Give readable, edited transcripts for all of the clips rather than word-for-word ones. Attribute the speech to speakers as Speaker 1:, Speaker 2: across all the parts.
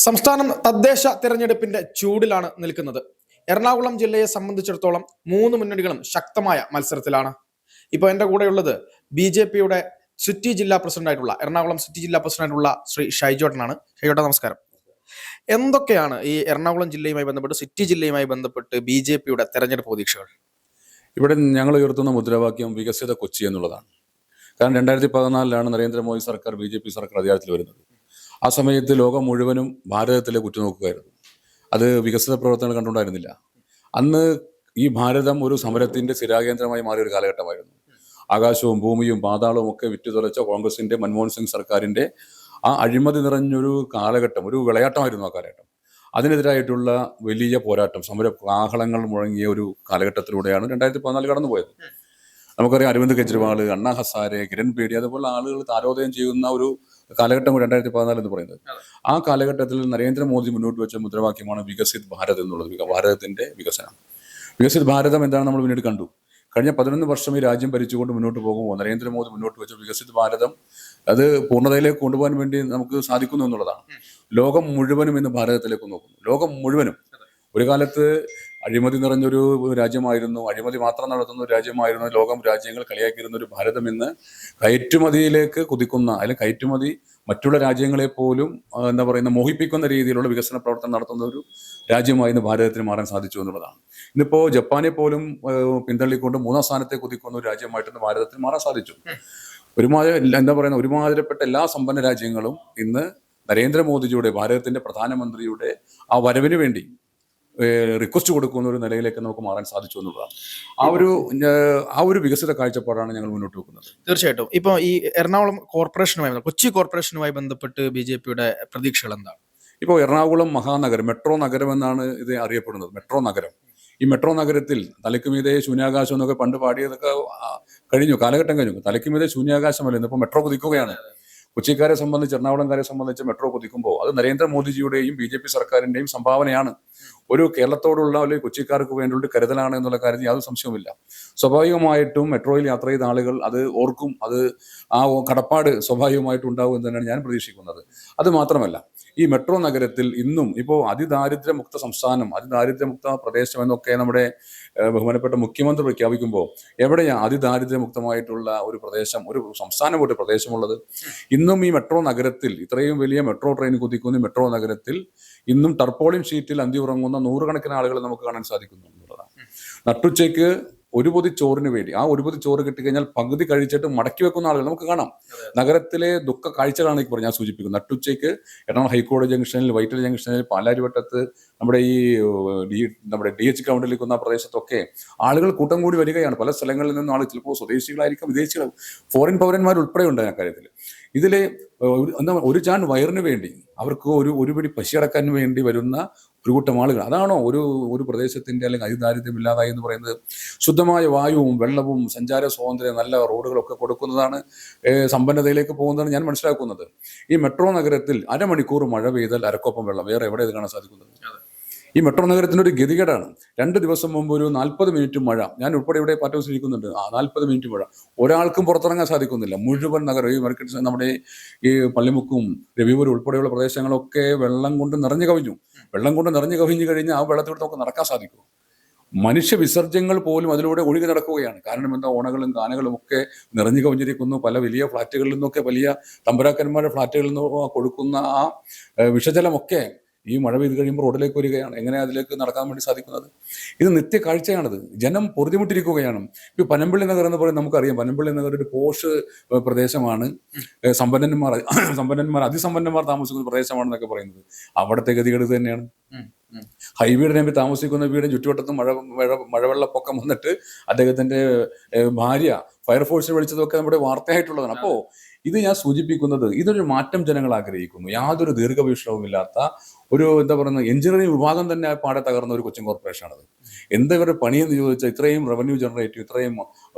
Speaker 1: സംസ്ഥാനം തദ്ദേശ തിരഞ്ഞെടുപ്പിന്റെ ചൂടിലാണ് നിൽക്കുന്നത്. എറണാകുളം ജില്ലയെ സംബന്ധിച്ചിടത്തോളം മൂന്ന് മുന്നണികളും ശക്തമായ മത്സരത്തിലാണ്. ഇപ്പോൾ എൻ്റെ കൂടെയുള്ളത് BJP-യുടെ സിറ്റി ജില്ലാ പ്രസിഡന്റായിട്ടുള്ള എറണാകുളം സിറ്റി ജില്ലാ പ്രസിഡന്റായിട്ടുള്ള ശ്രീ ഷൈജോട്ടനാണ്. ഷൈജോട്ട, നമസ്കാരം. എന്തൊക്കെയാണ് ഈ എറണാകുളം ജില്ലയുമായി ബന്ധപ്പെട്ട്, സിറ്റി ജില്ലയുമായി ബന്ധപ്പെട്ട് BJP-യുടെ തെരഞ്ഞെടുപ്പ് പ്രതീക്ഷകൾ?
Speaker 2: ഇവിടെ ഞങ്ങൾ ഉയർത്തുന്ന മുദ്രാവാക്യം വികസിത കൊച്ചി എന്നുള്ളതാണ്. കാരണം 2014 നരേന്ദ്രമോദി സർക്കാർ BJP സർക്കാർ അധികാരത്തിൽ വരുന്നത്. ആ സമയത്ത് ലോകം മുഴുവനും ഭാരതത്തിലേക്ക് ഉറ്റുനോക്കുകയായിരുന്നു. അത് വികസിത പ്രവർത്തനങ്ങൾ കണ്ടുകൊണ്ടായിരുന്നില്ല. അന്ന് ഈ ഭാരതം ഒരു സമരത്തിന്റെ സ്ഥിരാകേന്ദ്രമായി മാറിയ ഒരു കാലഘട്ടമായിരുന്നു. ആകാശവും ഭൂമിയും പാതാളവും ഒക്കെ വിറ്റുതുലച്ച കോൺഗ്രസിന്റെ മൻമോഹൻ സിംഗ് സർക്കാരിന്റെ ആ അഴിമതി നിറഞ്ഞൊരു കാലഘട്ടം, ഒരു വിളയാട്ടമായിരുന്നു ആ കാലഘട്ടം. അതിനെതിരായിട്ടുള്ള വലിയ പോരാട്ടം, സമര കാഹളങ്ങൾ മുഴങ്ങിയ ഒരു കാലഘട്ടത്തിലൂടെയാണ് 2014 കടന്നുപോയത്. നമുക്കറിയാം, അരവിന്ദ് കെജ്രിവാൾ, അണ്ണാ ഹസാരെ, കിരൺ ബേഡി, അതുപോലെ ആളുകൾ താരോദയം ചെയ്യുന്ന ഒരു കാലഘട്ടം 2014 എന്ന് പറയുന്നത്. ആ കാലഘട്ടത്തിൽ നരേന്ദ്രമോദി മുന്നോട്ട് വെച്ച മുദ്രാവാക്യമാണ് വികസിത് ഭാരത് എന്നുള്ളത്. ഭാരതത്തിന്റെ വികസനം. വികസിത് ഭാരതം എന്താണ് നമ്മൾ പിന്നീട് കണ്ടു. കഴിഞ്ഞ 11 വർഷം ഈ രാജ്യം ഭരിച്ചുകൊണ്ട് മുന്നോട്ട് പോകുമ്പോൾ നരേന്ദ്രമോദി മുന്നോട്ട് വെച്ച വികസിത് ഭാരതം അത് പൂർണ്ണതയിലേക്ക് കൊണ്ടുപോകാൻ വേണ്ടി നമുക്ക് സാധിക്കുന്നു എന്നുള്ളതാണ്. ലോകം മുഴുവനും ഇന്ന് ഭാരതത്തിലേക്ക് നോക്കുന്നു. ലോകം മുഴുവനും. ഒരു കാലത്ത് അഴിമതി നിറഞ്ഞൊരു രാജ്യമായിരുന്നു, അഴിമതി മാത്രം നടത്തുന്ന ഒരു രാജ്യമായിരുന്നു, ലോകം രാജ്യങ്ങൾ കളിയാക്കിയിരുന്ന ഒരു ഭാരതം ഇന്ന് കയറ്റുമതിയിലേക്ക് കുതിക്കുന്ന, അല്ലെങ്കിൽ കയറ്റുമതി മറ്റുള്ള രാജ്യങ്ങളെ പോലും മോഹിപ്പിക്കുന്ന രീതിയിലുള്ള വികസന പ്രവർത്തനം നടത്തുന്ന ഒരു രാജ്യമായി ഇന്ന് ഭാരതത്തിന് മാറാൻ സാധിച്ചു എന്നുള്ളതാണ്. ഇന്നിപ്പോ ജപ്പാനെ പോലും പിന്തള്ളിക്കൊണ്ട് 3ാം സ്ഥാനത്തെ കുതിക്കുന്ന ഒരു രാജ്യമായിട്ട് ഭാരതത്തിന് മാറാൻ സാധിച്ചു. ഒരുമാതിരപ്പെട്ട എല്ലാ സമ്പന്ന രാജ്യങ്ങളും ഇന്ന് നരേന്ദ്രമോദിജിയുടെ, ഭാരതത്തിന്റെ പ്രധാനമന്ത്രിയുടെ ആ വരവിന് വേണ്ടി റിക്വസ്റ്റ് കൊടുക്കുന്ന ഒരു നിലയിലേക്ക് നമുക്ക് മാറാൻ സാധിച്ചു എന്നുള്ളതാണ്. ആ ഒരു വികസിത കാഴ്ചപ്പാടാണ് ഞങ്ങൾ മുന്നോട്ട് വെക്കുന്നത്.
Speaker 1: തീർച്ചയായിട്ടും. ഇപ്പോൾ ഈ എറണാകുളം കോർപ്പറേഷനുമായി, കൊച്ചി കോർപ്പറേഷനുമായി ബന്ധപ്പെട്ട് BJP-യുടെ പ്രതീക്ഷകൾ എന്താണ്? ഇപ്പോൾ
Speaker 2: എറണാകുളം മഹാനഗരം, മെട്രോ നഗരം എന്നാണ് ഇത് അറിയപ്പെടുന്നത്. മെട്രോ നഗരം. ഈ മെട്രോ നഗരത്തിൽ തലയ്ക്കുമീതെ ശൂന്യാകാശം എന്നൊക്കെ പണ്ട് പാടിയതൊക്കെ കഴിഞ്ഞു, കാലഘട്ടം കഴിഞ്ഞു. തലയ്ക്കുമീതെ ശൂന്യാകാശമല്ല, ഇന്നിപ്പോൾ മെട്രോ കുതിക്കുകയാണ്. കൊച്ചിക്കാരെ സംബന്ധിച്ച്, എറണാകുളംകാരെ സംബന്ധിച്ച് മെട്രോ കുതിക്കുമ്പോൾ അത് നരേന്ദ്രമോദിജിയുടെയും BJP സർക്കാരിന്റെയും സംഭാവനയാണ്. ഒരു കേരളത്തോടുള്ള അല്ലെങ്കിൽ കൊച്ചിക്കാർക്ക് വേണ്ടിയുള്ള കരുതലാണ് എന്നുള്ള കാര്യത്തിൽ യാതൊരു സംശയവുമില്ല. സ്വാഭാവികമായിട്ടും മെട്രോയിൽ യാത്ര ചെയ്ത ആളുകൾ അത് ഓർക്കും. അത് ആ കടപ്പാട് സ്വാഭാവികമായിട്ടും ഉണ്ടാവും എന്ന് തന്നെയാണ് ഞാൻ പ്രതീക്ഷിക്കുന്നത്. അത് മാത്രമല്ല, ഈ മെട്രോ നഗരത്തിൽ ഇന്നും ഇപ്പോൾ അതിദാരിദ്ര്യമുക്ത സംസ്ഥാനം, അതിദാരിദ്ര്യമുക്ത പ്രദേശം എന്നൊക്കെ നമ്മുടെ ബഹുമാനപ്പെട്ട മുഖ്യമന്ത്രി പ്രഖ്യാപിക്കുമ്പോൾ എവിടെയാണ് അതിദാരിദ്ര്യമുക്തമായിട്ടുള്ള ഒരു പ്രദേശം, ഒരു സംസ്ഥാനം, ഒരു പ്രദേശമുള്ളത്? ഇന്നും ഈ മെട്രോ നഗരത്തിൽ, ഇത്രയും വലിയ മെട്രോ ട്രെയിൻ കുതിക്കുന്ന മെട്രോ നഗരത്തിൽ ഇന്നും ടർപോളിൻ ഷീറ്റിൽ അന്തി ഉറങ്ങുന്ന 100 കണക്കിന് ആളുകൾ നമുക്ക് കാണാൻ സാധിക്കുന്നു എന്നുള്ളതാണ്. നട്ടുച്ചയ്ക്ക് ഒരു പൊതി ചോറിന് വേണ്ടി, ആ ഒരു പൊതി ചോറ് കിട്ടിക്കഴിഞ്ഞാൽ പകുതി കഴിച്ചിട്ട് മടക്കി വെക്കുന്ന ആളുകൾ നമുക്ക് കാണാം. നഗരത്തിലെ ദുഃഖ കാഴ്ചകളാണ് ഇപ്പോൾ ഞാൻ സൂചിപ്പിക്കുന്നത്. നട്ടുച്ചയ്ക്ക് എറണാകുളം ഹൈക്കോടതി ജംഗ്ഷനിൽ, വൈറ്റില ജംഗ്ഷനിൽ, പാലാരിവട്ടത്ത്, നമ്മുടെ DH ഗ്രൗണ്ടിലേക്ക് വന്ന പ്രദേശത്തൊക്കെ ആളുകൾ കൂട്ടം കൂടി വരികയാണ്. പല സ്ഥലങ്ങളിൽ നിന്നും ആളുകൾ, ചിലപ്പോൾ സ്വദേശികളായിരിക്കും, വിദേശികൾ, ഫോറിൻ പൗരന്മാർ ഉൾപ്പെടെ ഉണ്ട് ആ കാര്യത്തിൽ. ഇതിലെ ഒരു ചാൻ വയറിന് വേണ്ടി, അവർക്ക് ഒരു പിടി പശിയടക്കാൻ വേണ്ടി വരുന്ന ഒരു കൂട്ടം ആളുകൾ. അതാണോ ഒരു പ്രദേശത്തിന്റെ അല്ലെങ്കിൽ അതിദാരിദ്ര്യം ഇല്ലാതായി എന്ന് പറയുന്നത്? ശുദ്ധമായ വായുവും വെള്ളവും സഞ്ചാര സ്വാതന്ത്ര്യം, നല്ല റോഡുകളൊക്കെ കൊടുക്കുന്നതാണ് സമ്പന്നതയിലേക്ക് പോകുന്നതാണ് ഞാൻ മനസ്സിലാക്കുന്നത്. ഈ മെട്രോ നഗരത്തിൽ അരമണിക്കൂർ മഴ പെയ്താൽ അരക്കൊപ്പം വെള്ളം. വേറെ എവിടെ ഇത് കാണാൻ സാധിക്കുന്നത്? ഈ മെട്രോ നഗരത്തിന്റെ ഒരു ഗതികേടാണ്. 2 ദിവസം മുമ്പ് ഒരു 40 മിനിറ്റ് മഴ, ഞാൻ ഉൾപ്പെടെ ഇവിടെ പാർട്ടി ഹൗസിൽ ഇരിക്കുന്നുണ്ട്. 40 മിനിറ്റ് മഴ, ഒരാൾക്കും പുറത്തിറങ്ങാൻ സാധിക്കുന്നില്ല. മുഴുവൻ നഗരം, ഈ മാർക്കറ്റ്, നമ്മുടെ ഈ പള്ളിമുക്കും രവിപുരം ഉൾപ്പെടെയുള്ള പ്രദേശങ്ങളൊക്കെ വെള്ളം കൊണ്ട് നിറഞ്ഞു കവിഞ്ഞു. വെള്ളം കൊണ്ട് നിറഞ്ഞു കവിഞ്ഞു കഴിഞ്ഞാൽ ആ വെള്ളത്തിലൂടെ നമുക്ക് നടക്കാൻ സാധിക്കും. മനുഷ്യ വിസർജ്യങ്ങൾ പോലും അതിലൂടെ ഒഴുകി നടക്കുകയാണ്. കാരണം എന്താ? ഓണകളും കാനകളും ഒക്കെ നിറഞ്ഞു കവിഞ്ഞിരിക്കുന്നു. പല വലിയ ഫ്ളാറ്റുകളിൽ നിന്നൊക്കെ, വലിയ തമ്പുരാക്കന്മാരുടെ ഫ്ളാറ്റുകളിൽ നിന്നോ കൊടുക്കുന്ന ആ വിഷജലമൊക്കെ ഈ മഴ പെയ്ത് കഴിയുമ്പോൾ റോഡിലേക്ക് വരികയാണ്. എങ്ങനെ അതിലേക്ക് നടക്കാൻ വേണ്ടി സാധിക്കുന്നത്? ഇത് നിത്യ കാഴ്ചയാണത്. ജനം പൊറുതിമുട്ടിരിക്കുകയാണ്. ഇപ്പോൾ പനമ്പള്ളി നഗർ എന്ന് പറയുന്നത് നമുക്കറിയാം. പനമ്പള്ളി നഗർ ഒരു പോഷ് പ്രദേശമാണ്. സമ്പന്നന്മാർ, അതിസമ്പന്നന്മാർ താമസിക്കുന്ന പ്രദേശമാണെന്നൊക്കെ പറയുന്നത്. അവിടുത്തെ ഗതികേട് തന്നെയാണ്. ഹൈവേയുടെ നമ്പി താമസിക്കുന്ന വീട് ചുറ്റുവട്ടത്തും മഴവെള്ളപ്പൊക്കം വന്നിട്ട് അദ്ദേഹത്തിന്റെ ഭാര്യ ഫയർഫോഴ്സിൽ വിളിച്ചതൊക്കെ നമ്മുടെ വാർത്തയായിട്ടുള്ളതാണ്. അപ്പോൾ ഇത് ഞാൻ സൂചിപ്പിക്കുന്നത്, ഇതൊരു മാറ്റം ജനങ്ങൾ ആഗ്രഹിക്കുന്നു. യാതൊരു ദീർഘവീക്ഷണവുമില്ലാത്ത ഒരു എഞ്ചിനീയറിംഗ് വിഭാഗം തന്നെ പാടെ തകർന്ന ഒരു കൊച്ചിൻ കോർപ്പറേഷനാണത്. എന്താ ഇവരുടെ പണിയെന്ന് ചോദിച്ചാൽ, ഇത്രയും റവന്യൂ ജനറേറ്റ്, ഇത്രയും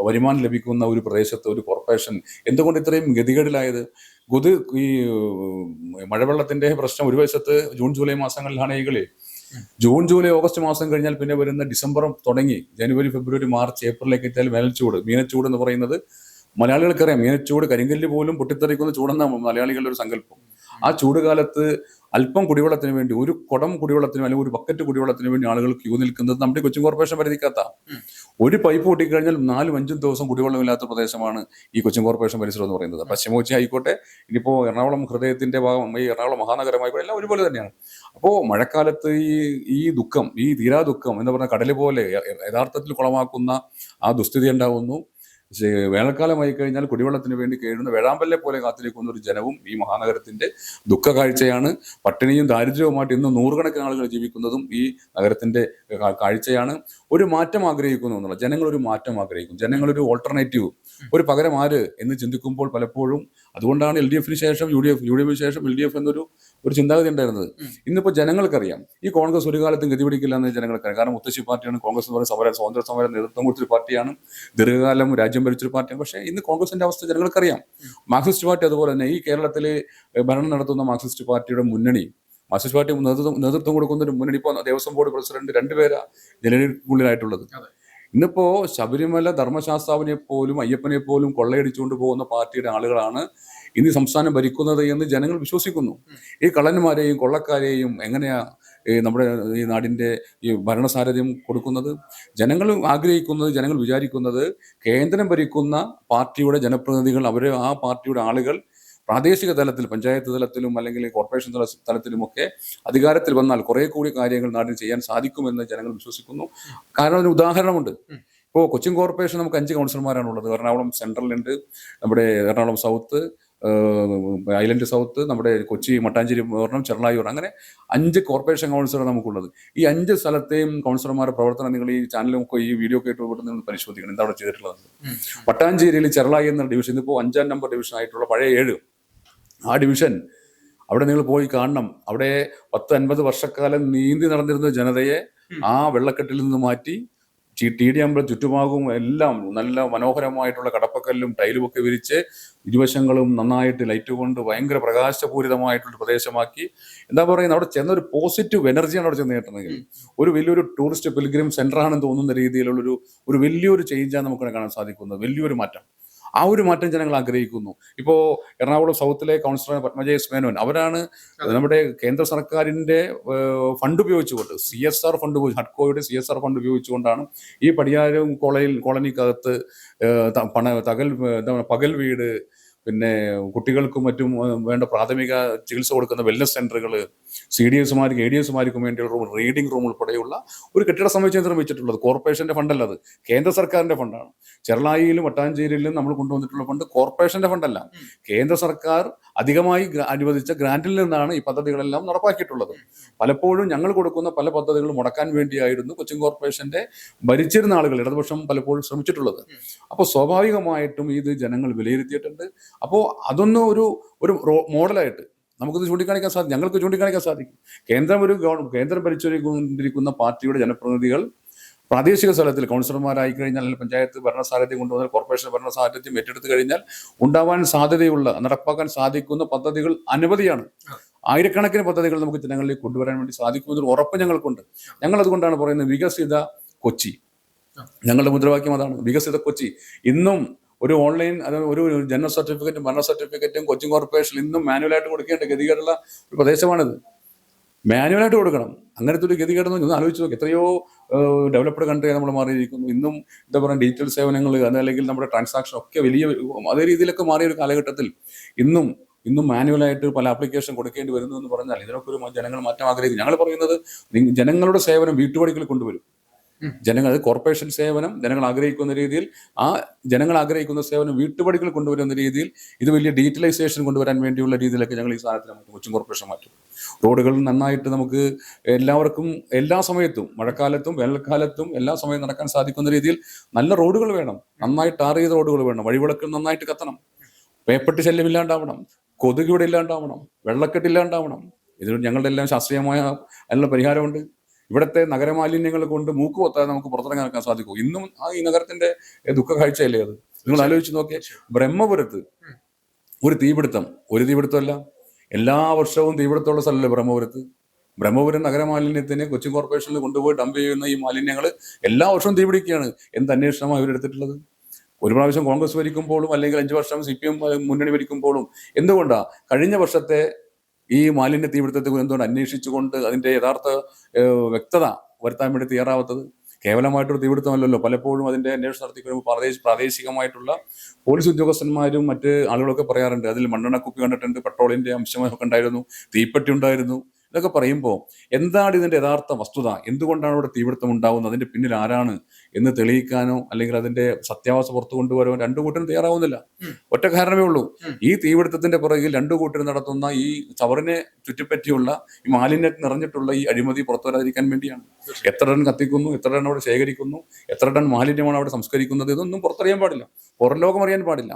Speaker 2: വരുമാനം ലഭിക്കുന്ന ഒരു പ്രദേശത്ത്, ഒരു കോർപ്പറേഷൻ എന്തുകൊണ്ട് ഇത്രയും ഗതികേടിലായത്? ഈ മഴവെള്ളത്തിന്റെ പ്രശ്നം ഒരു വശത്ത് ജൂൺ ജൂലൈ മാസങ്ങളിലാണ്. ജൂൺ ജൂലൈ ഓഗസ്റ്റ് മാസം കഴിഞ്ഞാൽ പിന്നെ വരുന്ന ഡിസംബർ തുടങ്ങി ജനുവരി ഫെബ്രുവരി മാർച്ച് ഏപ്രിലേക്ക് എത്തിയാൽ വേനൽച്ചൂട്, മീനച്ചൂട് എന്ന് പറയുന്നത് മലയാളികൾക്കറിയാം. മീനച്ചൂട്, കരിങ്കല്ല് പോലും പൊട്ടിത്തെറിക്കുന്ന ചൂടെന്നാണ് മലയാളികളുടെ ഒരു സങ്കല്പം. ആ ചൂടുകാലത്ത് അല്പം കുടിവെള്ളത്തിന് വേണ്ടി, ഒരു കുടം കുടിവെള്ളത്തിന് അല്ലെങ്കിൽ ഒരു ബക്കറ്റ് കുടിവെള്ളത്തിന് വേണ്ടി ആളുകൾ ക്യൂ നിൽക്കുന്നത് നമ്മുടെ കൊച്ചിൻ കോർപ്പറേഷൻ പരിധിക്കകത്ത. ഒരു പൈപ്പ് പൊട്ടിക്കഴിഞ്ഞാൽ 4-5 ദിവസം കുടിവെള്ളമില്ലാത്ത പ്രദേശമാണ് ഈ കൊച്ചിൻ കോർപ്പറേഷൻ പരിസരം എന്ന് പറയുന്നത്. പശ്ചിമ കൊച്ചി ആയിക്കോട്ടെ, ഇനിയിപ്പോൾ എറണാകുളം ഹൃദയത്തിന്റെ ഭാഗം, ഈ എറണാകുളം മഹാനഗരമായിക്കോട്ടെ, എല്ലാം ഒരുപോലെ തന്നെയാണ്. അപ്പോൾ മഴക്കാലത്ത് ഈ ദുഃഖം, ഈ തീരാ ദുഃഖം എന്ന് പറഞ്ഞ കടൽ പോലെ യഥാർത്ഥത്തിൽ കുളമാക്കുന്ന ആ ദുസ്ഥിതി ഉണ്ടാവുന്നു. വേനൽക്കാലമായി കഴിഞ്ഞാൽ കുടിവെള്ളത്തിന് വേണ്ടി കേഴുന്ന വേഴാമ്പലിനെ പോലെ കാത്തിരിക്കുന്ന ഒരു ജനവും ഈ മഹാനഗരത്തിന്റെ ദുഃഖ കാഴ്ചയാണ്. പട്ടിണിയും ദാരിദ്ര്യവുമായിട്ട് ഇന്ന് നൂറുകണക്കിന് ആളുകൾ ജീവിക്കുന്നതും ഈ നഗരത്തിന്റെ കാഴ്ചയാണ്. ഒരു മാറ്റം ആഗ്രഹിക്കുന്നു എന്നുള്ള, ജനങ്ങൾ ഒരു മാറ്റം ആഗ്രഹിക്കും, ജനങ്ങളൊരു ഓൾട്ടർനേറ്റീവ്, ഒരു പകരം ആര് എന്ന് ചിന്തിക്കുമ്പോൾ പലപ്പോഴും, അതുകൊണ്ടാണ് LDF ശേഷം UDF ശേഷം LDF എന്നൊരു ചിന്താഗതി ഉണ്ടായിരുന്നത്. ഇന്നിപ്പോൾ ജനങ്ങൾക്കറിയാം ഈ കോൺഗ്രസ് ഒരു കാലത്തും ഗതിപിടിക്കില്ല എന്ന് ജനങ്ങൾക്കറിയാം. കാരണം മുത്തശ്ശി പാർട്ടിയാണ് കോൺഗ്രസ് എന്ന് പറയുന്ന സ്വാതന്ത്ര്യ സമരം നേതൃത്വം കൊടുത്തൊരു പാർട്ടിയാണ്, ദീർഘകാലം രാജ്യം ഭരിച്ചൊരു പാർട്ടിയാണ്. പക്ഷേ ഇന്ന് കോൺഗ്രസിന്റെ അവസ്ഥ ജനങ്ങൾക്കറിയാം. മാർക്സിസ്റ്റ് പാർട്ടി അതുപോലെ തന്നെ ഈ കേരളത്തിൽ ഭരണം നടത്തുന്ന മാർക്സിസ്റ്റ് പാർട്ടിയുടെ മുന്നണി, മാർക്സിസ്റ്റ് പാർട്ടി നേതൃത്വം കൊടുക്കുന്ന ഒരു മുന്നണി, ഇപ്പോൾ ദേവസ്വം ബോർഡ് പ്രസിഡന്റ് 2 പേരാ ജനകീയനായിട്ടുള്ളത്. ഇന്നിപ്പോ ശബരിമല ധർമ്മശാസ്താവിനെ പോലും അയ്യപ്പനെ പോലും കൊള്ളയടിച്ചുകൊണ്ട് പോകുന്ന പാർട്ടിയുടെ ആളുകളാണ് ഇന്ന് സംസ്ഥാനം ഭരിക്കുന്നത് എന്ന് ജനങ്ങൾ വിശ്വസിക്കുന്നു. ഈ കള്ളന്മാരെയും കൊള്ളക്കാരെയും എങ്ങനെയാ നമ്മുടെ ഈ നാടിന്റെ ഈ ഭരണസാരഥ്യം കൊടുക്കുന്നത്? ജനങ്ങൾ ആഗ്രഹിക്കുന്നത്, ജനങ്ങൾ വിചാരിക്കുന്നത്, കേന്ദ്രം ഭരിക്കുന്ന പാർട്ടിയുടെ ജനപ്രതിനിധികൾ, അവര് ആ പാർട്ടിയുടെ ആളുകൾ പ്രാദേശിക തലത്തിൽ, പഞ്ചായത്ത് തലത്തിലും അല്ലെങ്കിൽ കോർപ്പറേഷൻ തലത്തിലുമൊക്കെ അധികാരത്തിൽ വന്നാൽ കുറെ കൂടി കാര്യങ്ങൾ നാട്ടിൽ ചെയ്യാൻ സാധിക്കുമെന്ന് ജനങ്ങൾ വിശ്വസിക്കുന്നു. കാരണം ഒരു ഉദാഹരണമുണ്ട്. ഇപ്പോൾ കൊച്ചിൻ കോർപ്പറേഷൻ നമുക്ക് 5 കൗൺസിലർമാരാണുള്ളത്. എറണാകുളം സെൻട്രലുണ്ട്, നമ്മുടെ എറണാകുളം സൗത്ത്, ഐലൻഡ് സൗത്ത്, നമ്മുടെ കൊച്ചി മട്ടാഞ്ചേരി ഒരെണ്ണം, ചെറുളായൂർ, അങ്ങനെ 5 കോർപ്പറേഷൻ കൗൺസിലർ നമുക്കുള്ളത്. ഈ 5 സ്ഥലത്തെയും കൗൺസിലർമാരുടെ പ്രവർത്തനം നിങ്ങൾ ഈ ചാനലൊക്കെ ഈ വീഡിയോ കേട്ട് നിങ്ങൾ പരിശോധിക്കണം, എന്താ അവിടെ ചെയ്തിട്ടുള്ളത്. മട്ടാഞ്ചേരിയിൽ ചെറുളായി എന്ന ഡിവിഷൻ, ഇതിപ്പോൾ 5ാം നമ്പർ ഡിവിഷൻ ആയിട്ടുള്ള പഴയ 7, ആ ഡിവിഷൻ അവിടെ നിങ്ങൾ പോയി കാണണം. അവിടെ 10-50 വർഷക്കാലം നീന്തി നടന്നിരുന്ന ജനതയെ ആ വെള്ളക്കെട്ടിൽ നിന്ന് മാറ്റി TD അമ്പലം ചുറ്റുഭാഗവും എല്ലാം നല്ല മനോഹരമായിട്ടുള്ള കടപ്പക്കല്ലും ടൈലും ഒക്കെ വിരിച്ച് ഇരുവശങ്ങളും നന്നായിട്ട് ലൈറ്റ് കൊണ്ട് ഭയങ്കര പ്രകാശപൂരിതമായിട്ടുള്ള പ്രദേശമാക്കി, എന്താ പറയുന്നത്, അവിടെ ചെന്നൊരു പോസിറ്റീവ് എനർജിയാണ് അവിടെ ചെന്ന് കിട്ടുന്നത്. ഒരു വലിയൊരു ടൂറിസ്റ്റ് പിൽഗ്രിം സെന്റർ ആണെന്ന് തോന്നുന്ന രീതിയിലുള്ളൊരു വലിയൊരു ചേഞ്ചാണ് നമുക്ക് കാണാൻ സാധിക്കുന്നത്, വലിയൊരു മാറ്റം. ആ ഒരു മാറ്റം ജനങ്ങൾ ആഗ്രഹിക്കുന്നു. ഇപ്പോൾ എറണാകുളം സൗത്തിലെ കൗൺസിലർ പത്മജ എസ് മേനോൻ, അവരാണ് നമ്മുടെ കേന്ദ്ര സർക്കാരിന്റെ ഫണ്ട് ഉപയോഗിച്ചുകൊണ്ട്, CSR ഫണ്ട്, ഹഡ്കോയുടെ CSR ഫണ്ട് ഉപയോഗിച്ചുകൊണ്ടാണ് ഈ പടിയാരം കോളനിക്കകത്ത് പകൽ വീട്, പിന്നെ കുട്ടികൾക്കും മറ്റും വേണ്ട പ്രാഥമിക ചികിത്സ കൊടുക്കുന്ന വെൽനസ് സെന്ററുകൾ, CDSമാർക്കും ADSമാർക്കും വേണ്ടിയുള്ള റീഡിംഗ് റൂം ഉൾപ്പെടെയുള്ള ഒരു കെട്ടിട സമുച്ചയം നിർമ്മിച്ചിട്ടുള്ളത് കോർപ്പറേഷന്റെ ഫണ്ടല്ല, അത് കേന്ദ്ര സർക്കാരിന്റെ ഫണ്ടാണ്. ചെറുളായിലും മട്ടാഞ്ചേരിയിലും നമ്മൾ കൊണ്ടുവന്നിട്ടുള്ള ഫണ്ട് കോർപ്പറേഷന്റെ ഫണ്ടല്ല, കേന്ദ്ര സർക്കാർ അധികമായി അനുവദിച്ച ഗ്രാന്റിൽ നിന്നാണ് ഈ പദ്ധതികളെല്ലാം നടപ്പാക്കിയിട്ടുള്ളത്. പലപ്പോഴും ഞങ്ങൾ കൊടുക്കുന്ന പല പദ്ധതികളും മുടക്കാൻ വേണ്ടിയായിരുന്നു കൊച്ചിൻ കോർപ്പറേഷന്റെ ഭരിച്ചിരുന്ന ആളുകൾ, ഇടതുപക്ഷം പലപ്പോഴും ശ്രമിച്ചിട്ടുള്ളത്. അപ്പോൾ സ്വാഭാവികമായിട്ടും ഇത് ജനങ്ങൾ വിലയിരുത്തിയിട്ടുണ്ട്. അപ്പോൾ അതൊന്നും ഒരു മോഡലായിട്ട് നമുക്കിത് ചൂണ്ടിക്കാണിക്കാൻ സാധിക്കും, ഞങ്ങൾക്ക് ചൂണ്ടിക്കാണിക്കാൻ സാധിക്കും. കേന്ദ്രം ഭരിച്ചുകൊണ്ടിരിക്കുന്ന പാർട്ടിയുടെ ജനപ്രതിനിധികൾ പ്രാദേശിക സ്ഥലത്തിൽ കൗൺസിലർമാരായി കഴിഞ്ഞാൽ, അല്ലെങ്കിൽ പഞ്ചായത്ത് ഭരണസാരഥ്യം കൊണ്ടുവന്നാൽ, കോർപ്പറേഷൻ ഭരണസാരഥ്യം ഏറ്റെടുത്ത് കഴിഞ്ഞാൽ ഉണ്ടാവാൻ സാധ്യതയുള്ള, നടപ്പാക്കാൻ സാധിക്കുന്ന പദ്ധതികൾ അനവധിയാണ്. ആയിരക്കണക്കിന് പദ്ധതികൾ നമുക്ക് ജനങ്ങളിലേക്ക് കൊണ്ടുവരാൻ വേണ്ടി സാധിക്കുമെന്നൊരു ഉറപ്പ് ഞങ്ങൾക്കുണ്ട്. ഞങ്ങൾ അതുകൊണ്ടാണ് പറയുന്നത് വികസിത കൊച്ചി. ഞങ്ങളുടെ മുദ്രാവാക്യം അതാണ്, വികസിത കൊച്ചി. ഇന്നും ഒരു ഓൺലൈൻ, ഒരു ജനന സർട്ടിഫിക്കറ്റും മരണ സർട്ടിഫിക്കറ്റും കൊച്ചിൻ കോർപ്പറേഷൻ ഇന്നും മാനുവലായിട്ട് കൊടുക്കേണ്ട ഗതികേടുള്ള ഒരു പ്രദേശമാണിത്. മാനുവലായിട്ട് കൊടുക്കണം. അങ്ങനത്തെ ഒരു ഗതികേടെന്ന് ഒന്ന് ആലോചിച്ച് നോക്കി. എത്രയോ ഡെവലപ്ഡ് കൺട്രി നമ്മൾ മാറിയിരിക്കുന്നു. ഇന്നും എന്താ പറയുക, ഡിജിറ്റൽ സേവനങ്ങൾ, അതല്ലെങ്കിൽ നമ്മുടെ ട്രാൻസാക്ഷൻ ഒക്കെ വലിയ അതേ രീതിയിലൊക്കെ മാറിയ ഒരു കാലഘട്ടത്തിൽ ഇന്നും മാനുവലായിട്ട് പല ആപ്ലിക്കേഷൻ കൊടുക്കേണ്ടി വരുന്നു എന്ന് പറഞ്ഞാൽ ഇതിനൊക്കെ ഒരു ജനങ്ങൾ മാറ്റം ആഗ്രഹിക്കും. ഞങ്ങൾ പറയുന്നത് ജനങ്ങളുടെ സേവനം വീട്ടുപടിക്കൽ കൊണ്ടുവരും. ജനങ്ങൾ, കോർപ്പറേഷൻ സേവനം ജനങ്ങൾ ആഗ്രഹിക്കുന്ന രീതിയിൽ, ആ ജനങ്ങൾ ആഗ്രഹിക്കുന്ന സേവനം വീട്ടുപടികൾ കൊണ്ടുവരുന്ന രീതിയിൽ, ഇത് വലിയ ഡിജിറ്റലൈസേഷൻ കൊണ്ടുവരാൻ വേണ്ടിയുള്ള രീതിയിലൊക്കെ ഞങ്ങൾ ഈ സാധനത്തിൽ മാറ്റും, കൊച്ചിൻ കോർപ്പറേഷൻ മാറ്റും. റോഡുകൾ നന്നായിട്ട് നമുക്ക് എല്ലാവർക്കും എല്ലാ സമയത്തും, മഴക്കാലത്തും വേനൽക്കാലത്തും എല്ലാ സമയവും നടക്കാൻ സാധിക്കുന്ന രീതിയിൽ നല്ല റോഡുകൾ വേണം, നന്നായിട്ട് ടാർ ചെയ്ത റോഡുകൾ വേണം, വഴിവിളക്കുകൾ നന്നായിട്ട് കത്തണം, പേപ്പട്ടി ശല്യം ഇല്ലാണ്ടാവണം, കൊതുക് ഇവിടെ ഇല്ലാണ്ടാവണം, വെള്ളക്കെട്ടില്ലാണ്ടാവണം. ഇതിന് ഞങ്ങളുടെ എല്ലാം ശാസ്ത്രീയമായ അതിനുള്ള പരിഹാരമുണ്ട്. ഇവിടുത്തെ നഗരമാലിന്യങ്ങൾ കൊണ്ട് മൂക്ക് പൊത്താതെ നമുക്ക് പുറത്തിറങ്ങാൻ സാധിക്കും. ഇന്നും ഈ നഗരത്തിന്റെ ദുഃഖ കാഴ്ചയല്ലേ അത്? നിങ്ങൾ ആലോചിച്ച് നോക്കിയേ, ബ്രഹ്മപുരത്ത് ഒരു തീപിടുത്തമല്ല, എല്ലാ വർഷവും തീപിടുത്തമുള്ള സ്ഥലമല്ലേ ബ്രഹ്മപുരത്ത്. ബ്രഹ്മപുരം നഗരമാലിന്യത്തിനെ കൊച്ചിൻ കോർപ്പറേഷനിൽ കൊണ്ടുപോയി ഡംപ് ചെയ്യുന്ന ഈ മാലിന്യങ്ങൾ എല്ലാ വർഷവും തീപിടിക്കുകയാണ്. എന്ത് അന്വേഷണമാണ് ഇവരെടുത്തിട്ടുള്ളത്? ഒരു പ്രാവശ്യം കോൺഗ്രസ് ഭരിക്കുമ്പോഴും അല്ലെങ്കിൽ 5 വർഷം CPM മുന്നണി ഭരിക്കുമ്പോഴും എന്തുകൊണ്ടാണ് കഴിഞ്ഞ വർഷത്തെ ഈ മാലിന്യ തീപിടുത്തത്തെ എന്തുകൊണ്ട് അന്വേഷിച്ചുകൊണ്ട് അതിന്റെ യഥാർത്ഥ വ്യക്തത വരുത്താൻ വേണ്ടി തയ്യാറാവാത്തത്? കേവലമായിട്ടൊരു തീപിടുത്തമല്ലല്ലോ, പലപ്പോഴും അതിന്റെ അന്വേഷണം നടത്തി കഴിയുമ്പോൾ പ്രാദേശികമായിട്ടുള്ള പോലീസ് ഉദ്യോഗസ്ഥന്മാരും മറ്റ് ആളുകളൊക്കെ പറയാറുണ്ട്, അതിൽ മണ്ണെണ്ണ കുപ്പി കണ്ടിട്ടുണ്ട്, പെട്രോളിന്റെ അംശമൊക്കെ ഉണ്ടായിരുന്നു, തീപ്പെട്ടി ഉണ്ടായിരുന്നു. ഇതൊക്കെ പറയുമ്പോൾ എന്താണ് ഇതിന്റെ യഥാർത്ഥ വസ്തുത? എന്തുകൊണ്ടാണ് ഇവിടെ തീപിടുത്തം ഉണ്ടാകുന്നത്? അതിന്റെ പിന്നിൽ ആരാണ് എന്ന് തെളിയിക്കാനോ അല്ലെങ്കിൽ അതിന്റെ സത്യാവസ്ഥ പുറത്തു കൊണ്ടുവരാനോ രണ്ടു കൂട്ടരും തയ്യാറാവുന്നില്ല. ഒറ്റ കാരണമേ ഉള്ളൂ, ഈ തീപിടുത്തത്തിന്റെ പുറകിൽ രണ്ടു കൂട്ടരും നടത്തുന്ന ഈ ചവറിനെ ചുറ്റിപ്പറ്റിയുള്ള ഈ മാലിന്യം നിറഞ്ഞിട്ടുള്ള ഈ അഴിമതി പുറത്തു വരാതിരിക്കാൻ വേണ്ടിയാണ്. എത്ര ടൺ കത്തിക്കുന്നു, എത്ര ടൺ അവിടെ ശേഖരിക്കുന്നു, എത്ര ടൺ മാലിന്യമാണ് അവിടെ സംസ്കരിക്കുന്നത്, ഇതൊന്നും പുറത്തറിയാൻ പാടില്ല, പുറം ലോകം അറിയാൻ പാടില്ല.